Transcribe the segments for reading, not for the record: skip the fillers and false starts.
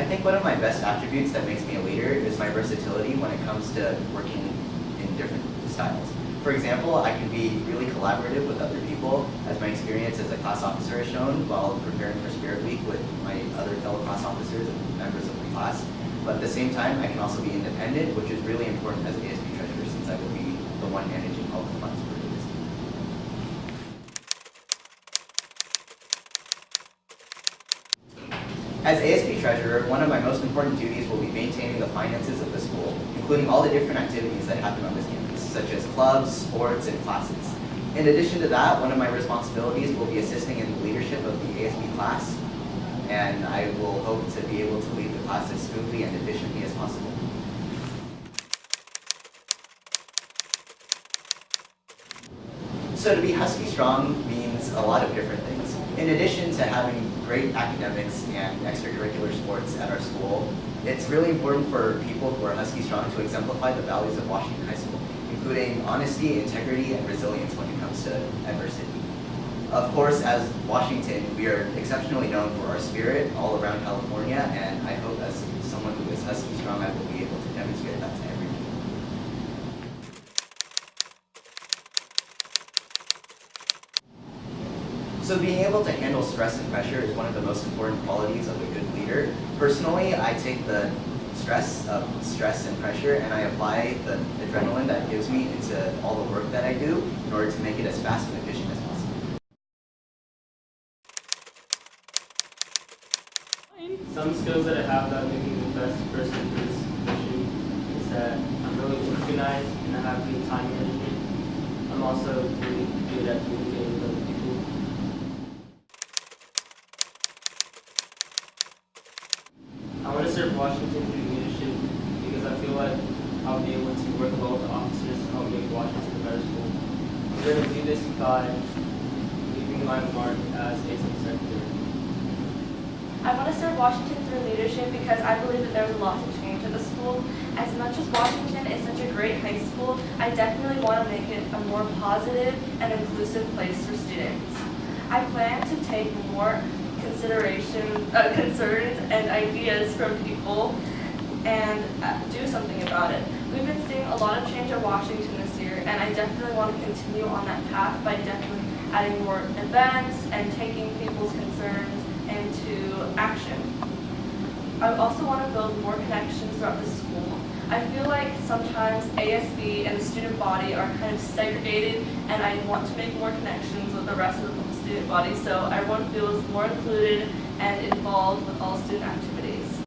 think one of my best attributes that makes me a leader is my versatility when it comes to working in different styles. For example, I can be really collaborative with other people, as my experience as a class officer has shown while preparing for Spirit Week with my other fellow class officers and members of my class. But at the same time, I can also be independent, which is really important as ASB treasurer since I will be the one managing all the funds for ASB. As ASB treasurer, one of my most important duties will be maintaining the finances of the school, including all the different activities that happen on this campus, such as clubs, sports, and classes. In addition to that, one of my responsibilities will be assisting in the leadership of the ASB class, and I will hope to be able to lead the class as smoothly and efficiently as possible. So to be Husky Strong means a lot of different things. In addition to having great academics and extracurricular sports at our school, it's really important for people who are Husky Strong to exemplify the values of Washington High School, including honesty, integrity, and resilience when it comes to adversity. Of course, as Washington, we are exceptionally known for our spirit all around California, and I hope as someone who is Husky Strong, I will be able to demonstrate that to everyone. So being able to handle stress and pressure is one of the most important qualities of a good leader. Personally, I take the stress and pressure and I apply the adrenaline that gives me into all the work that I do in order to make it as fast and efficient as possible. Some skills that I have that make me the best person for this position is that I'm really organized and I have good time management. I'm also really good at communicating with other people. I want to serve Washington through leadership because I feel like I'll be able to work well with the officers to help make Washington a better school. I'm going to do this by leaving my mark as ASB Secretary. I want to serve Washington through leadership because I believe that there's a lot to change at the school. As much as Washington is such a great high school, I definitely want to make it a more positive and inclusive place for students. I plan to take more concerns and ideas from people and do something about it. We've been seeing a lot of change at Washington this year, and I definitely want to continue on that path by definitely adding more events and taking people's concerns into action. I also want to build more connections throughout the school. I feel like sometimes ASB and the student body are kind of segregated, and I want to make more connections with the rest of the student body, so everyone feels more included and involved with all student activities.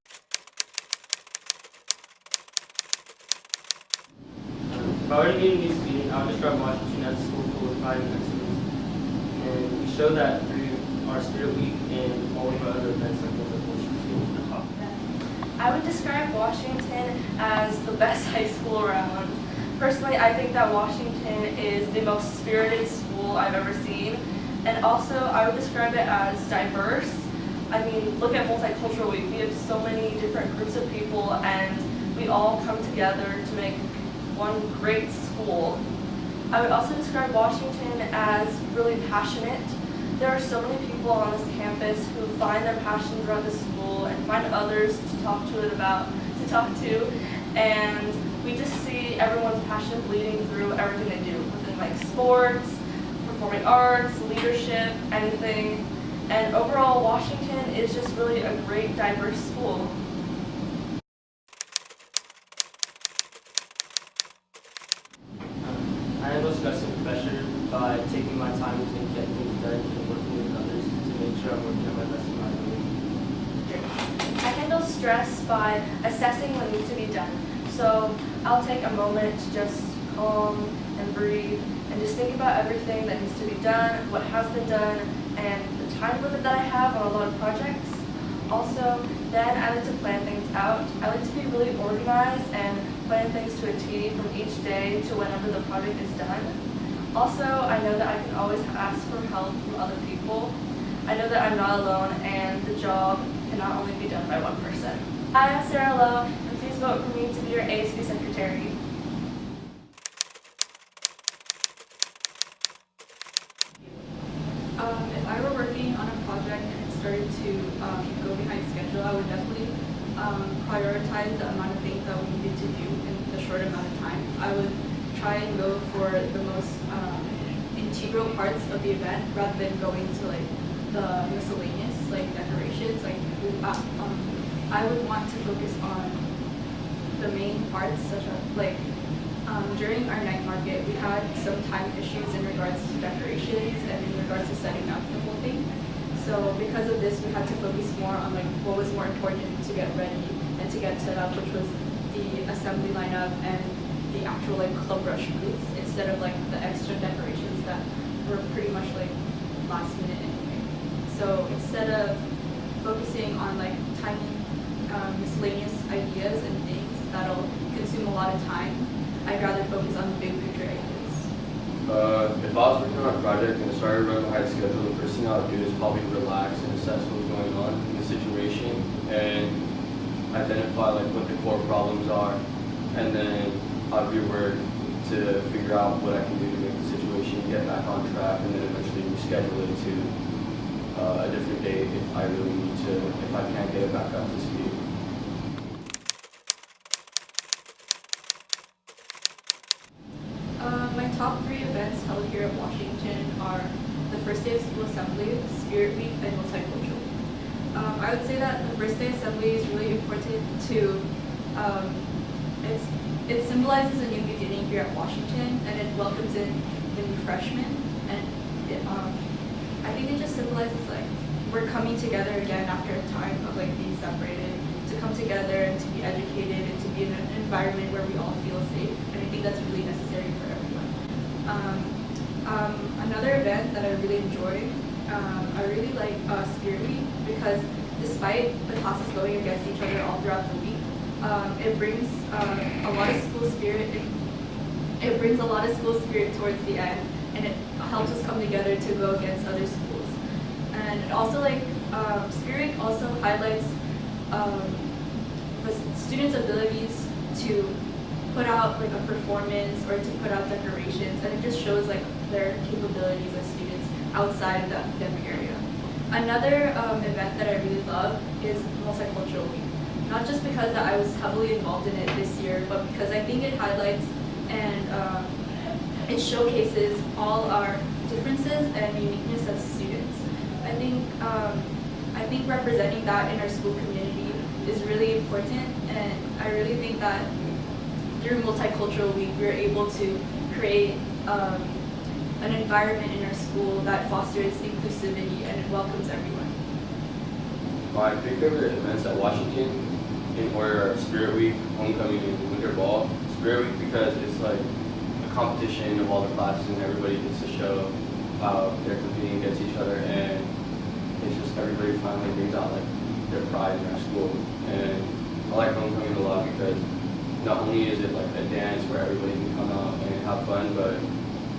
If I were to meet a new student, I would describe Washington as a school full of pride and excellence. And we show that through our Spirit Week and all of our other events like the I would describe Washington as the best high school around. Personally, I think that Washington is the most spirited school I've ever seen. And also, I would describe it as diverse. I mean, look at Multicultural Week. We have so many different groups of people, and we all come together to make one great school. I would also describe Washington as really passionate. There are so many people on this campus who find their passion throughout the school and find others to talk to, and we just see everyone's passion bleeding through everything they do, within like sports, performing arts, leadership, anything. And overall, Washington is just really a great, diverse school. I handle stress and pressure by taking my time to get things done and working with others to make sure I'm working on my best in my ability. I handle stress by assessing what needs to be done. So I'll take a moment to just calm and breathe and just think about everything that needs to be done, what has been done, and the time limit that I have on a lot of projects. Also, then I like to plan things out. I like to be really organized and plan things to a T from each day to whenever the project is done. Also, I know that I can always ask for help from other people. I know that I'm not alone and the job cannot only be done by one person. Hi, I'm Sarah Lowe, and please vote for me to be your ASB Secretary. If I were working on a project and it started to go behind schedule, I would definitely prioritize the amount of things that we needed to do in the short amount of time. I would try and go for the most integral parts of the event rather than going to like the miscellaneous like decorations. Like I would want to focus on the main parts, such as like during our night market, we had some time issues in regards to decorations and in regards to setting up the whole thing. So because of this, we had to focus more on like what was more important to get ready and to get set up, which was the assembly lineup and the actual like club rush booths, instead of like the extra decorations that were pretty much like last minute anyway. So instead of focusing on like tiny miscellaneous ideas and things that'll consume a lot of time, I'd rather focus on the big picture ideas. If I was working on a project and started running a high schedule, the first thing I would do is probably relax and assess what's going on in the situation and identify like what the core problems are, and then I'd rework to figure out what I can do to make the situation get back on track, and then eventually reschedule it to a different date if I really need to, if I can't get it back up to speed. My top 3 events held here at Washington are the first day of school assembly, Spirit Week, and multicultural. I would say that the first day assembly is really important to, it symbolizes a new beginning here at Washington, and it welcomes in the new freshmen, and it, I think it just symbolizes like we're coming together again after a time of like being separated, to come together and to be educated and to be in an environment where we all feel safe, and I think that's really necessary for everyone. Another event that I really enjoy, I really like Spirit Week, because despite the classes going against each other all throughout the week, it brings a lot of school spirit. It brings a lot of school spirit towards the end, and it helps us come together to go against other schools. And it also like Spirit Week also highlights the students' abilities to put out like a performance or to put out decorations, and it just shows like their capabilities as students outside of the academic area. Another event that I really love is Multicultural Week. Not just because that I was heavily involved in it this year, but because I think it highlights and it showcases all our differences and uniqueness as students. I think representing that in our school community is really important, and I really think that through Multicultural Week, we're able to create an environment in our school that fosters inclusivity and it welcomes everyone. My three favorite events at Washington in order are Spirit Week, Homecoming, and Winter Ball. Spirit Week because it's like a competition of all the classes and everybody gets to show how they're competing against each other, and it's just everybody finally brings out like their pride in our school. And I like Homecoming a lot because not only is it like a dance where everybody can come out and have fun, but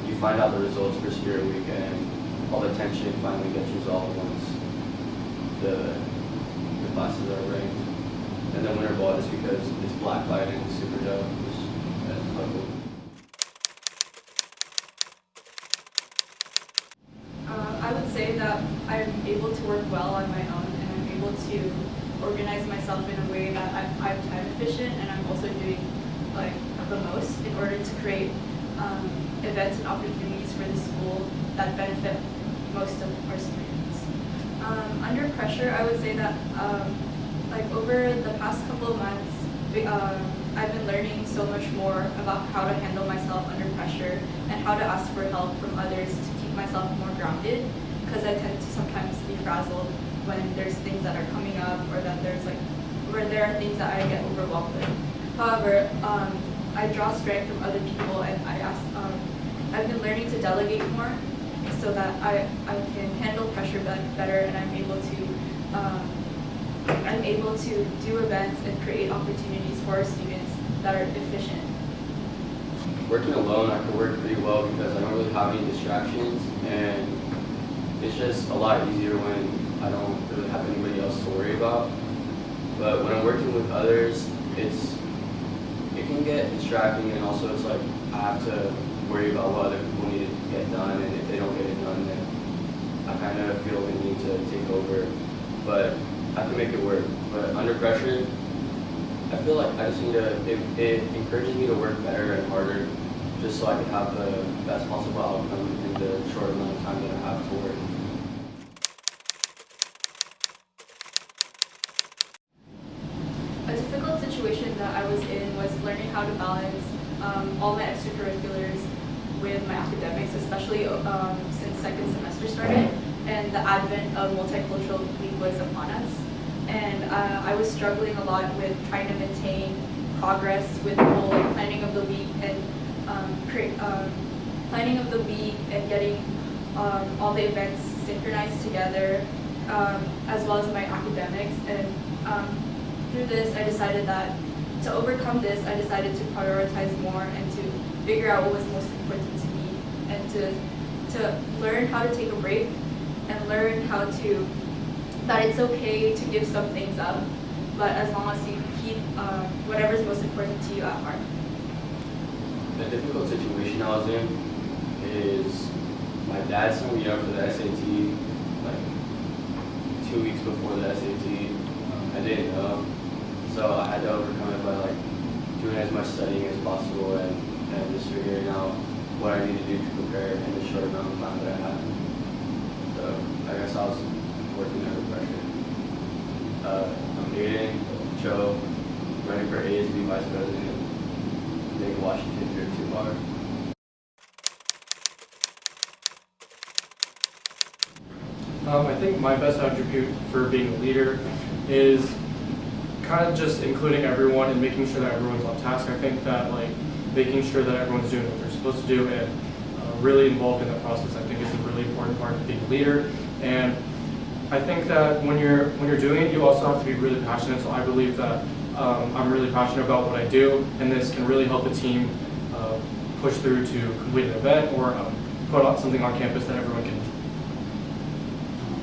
you find out the results for Spirit Week and all the tension finally gets resolved once the classes are ranked. And then Winter Ball is because it's black light and it's super dope. That's cool. I would say that I'm able to work well on my own, and I'm able to organize myself in a way that I'm time efficient, and I'm also doing like the most in order to create events and opportunities for the school that benefit most of our students. Under pressure, I would say that like over the past couple of months, I've been learning so much more about how to handle myself under pressure and how to ask for help from others to keep myself more grounded, because I tend to sometimes be frazzled when there's things that are coming up, or that there's like where there are things that I get overwhelmed with. However, I draw strength from other people, and I've been learning to delegate more so that I can handle pressure better, and I'm able to do events and create opportunities for our students that are efficient. Working alone, I can work pretty well because I don't really have any distractions, and it's just a lot easier when I don't really have anybody else to worry about. But when I'm working with others, it can get distracting, and also it's like I have to worry about what other people need to get done, and if they don't get it done, then I kind of feel the need to take over. But I can make it work. But under pressure, I feel like I just need to, it encourages me to work better and harder just so I can have the best possible outcome in the short amount of time that I have to work. A difficult situation that I was in was learning how to balance all my extracurriculars with my academics, especially since second semester started and the advent of multicultural week was upon us. And I was struggling a lot with trying to maintain progress with the whole planning of the week and planning of the week and getting all the events synchronized together, as well as my academics. And through this, I decided that to overcome this, I decided to prioritize more and to figure out what was most important to me and to learn how to take a break and learn how to, that it's okay to give some things up, but as long as you keep whatever's most important to you at heart. The difficult situation I was in is my dad signed me up for the SAT like 2 weeks before the SAT. I didn't know, so I had to overcome it by like doing as much studying as possible and just figuring out what I need to do to prepare in the short amount of time that I had. So I guess I was working under pressure. I'm Aiden, Joe, running for ASB Vice President, Lake Washington through 2 bar. I think my best attribute for being a leader is kind of just including everyone and making sure that everyone's on task. I think that like making sure that everyone's doing what they're supposed to do and really involved in that process, I think is a really important part of being a leader. And I think that when you're doing it, you also have to be really passionate. So I believe that I'm really passionate about what I do, and this can really help the team push through to complete an event or put on something on campus that everyone can enjoy.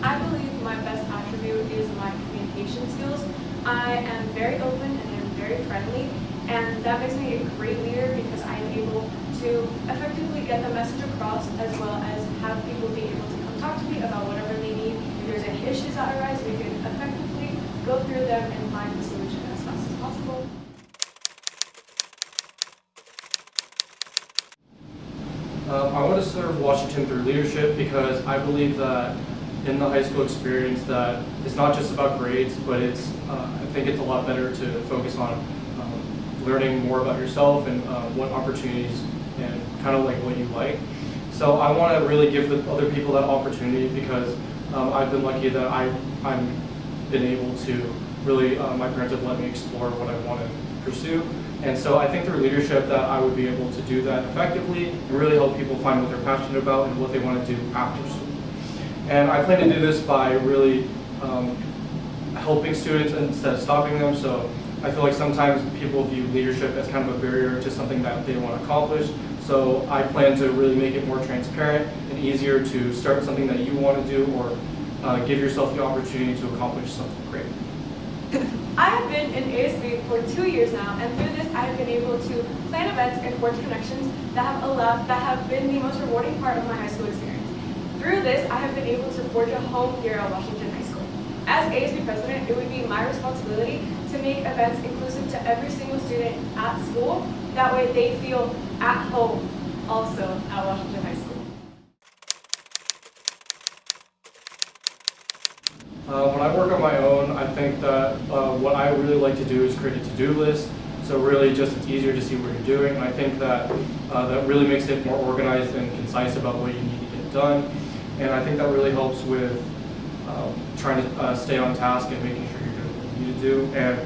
I believe my best attribute is my communication skills. I am very open and I'm very friendly, and that makes me a great leader because I am able to effectively get the message across as well as have people be able to come talk to me about whatever they need. If there's any issues that arise, we can effectively go through them and find the solution as fast as possible. I want to serve Washington through leadership because I believe that in the high school experience that it's not just about grades, but it's I think it's a lot better to focus on learning more about yourself and what opportunities and kind of like what you like. So I want to really give the other people that opportunity because I've been lucky that I'm been able to really, my parents have let me explore what I want to pursue. And so I think through leadership that I would be able to do that effectively and really help people find what they're passionate about and what they want to do after school. And I plan to do this by really helping students instead of stopping them. So I feel like sometimes people view leadership as kind of a barrier to something that they want to accomplish. So I plan to really make it more transparent and easier to start something that you want to do or give yourself the opportunity to accomplish something great. I have been in ASB for 2 years now, and through this I have been able to plan events and forge connections that have been the most rewarding part of my high school experience. Through this, I have been able to forge a home here at Washington High School. As ASB president, it would be my responsibility to make events inclusive to every single student at school. That way they feel at home also at Washington High School. When I work on my own, I think that what I really like to do is create a to-do list. So really just it's easier to see what you're doing. And I think that that really makes it more organized and concise about what you need to get done. And I think that really helps with trying to stay on task and making sure you're doing what you need to do. And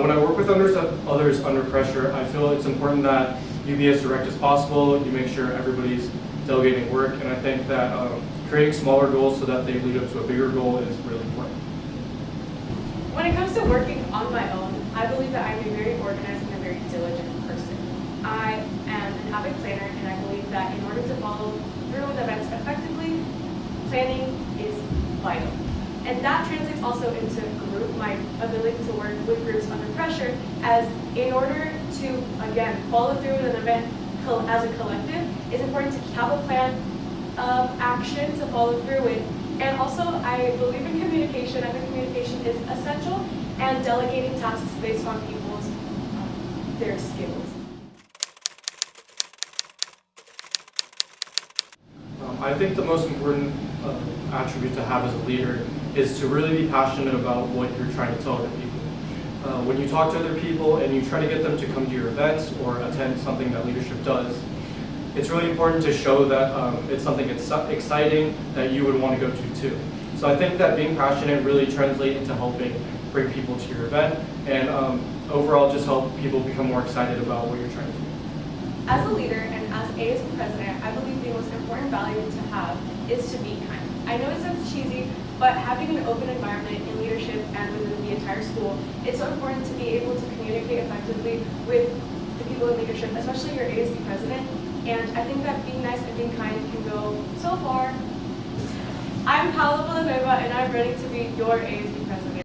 when I work with others under pressure, I feel it's important that you be as direct as possible. You make sure everybody's delegating work. And I think that creating smaller goals so that they lead up to a bigger goal is really important. When it comes to working on my own, I believe that I'm a very organized and a very diligent person. I am an avid planner, and I believe that in order to follow through with events effectively, planning is vital. And that translates also into group, my ability to work with groups under pressure, as in order to, again, follow through with an event as a collective, it's important to have a plan of action to follow through with. And also, I believe in communication. I think communication is essential, and delegating tasks based on people's their skills. I think the most important attribute to have as a leader is to really be passionate about what you're trying to tell other people. When you talk to other people and you try to get them to come to your events or attend something that leadership does, it's really important to show that it's something that's exciting that you would want to go to too. So I think that being passionate really translates into helping bring people to your event and overall just help people become more excited about what you're trying to do. As a leader and as ASB president, I believe the most important value to have is to be kind. I know it sounds cheesy, but having an open environment in leadership and within the entire school, it's so important to be able to communicate effectively with the people in leadership, especially your ASB president. And I think that being nice and being kind can go so far. I'm Paola Villanueva, and I'm ready to be your ASB president.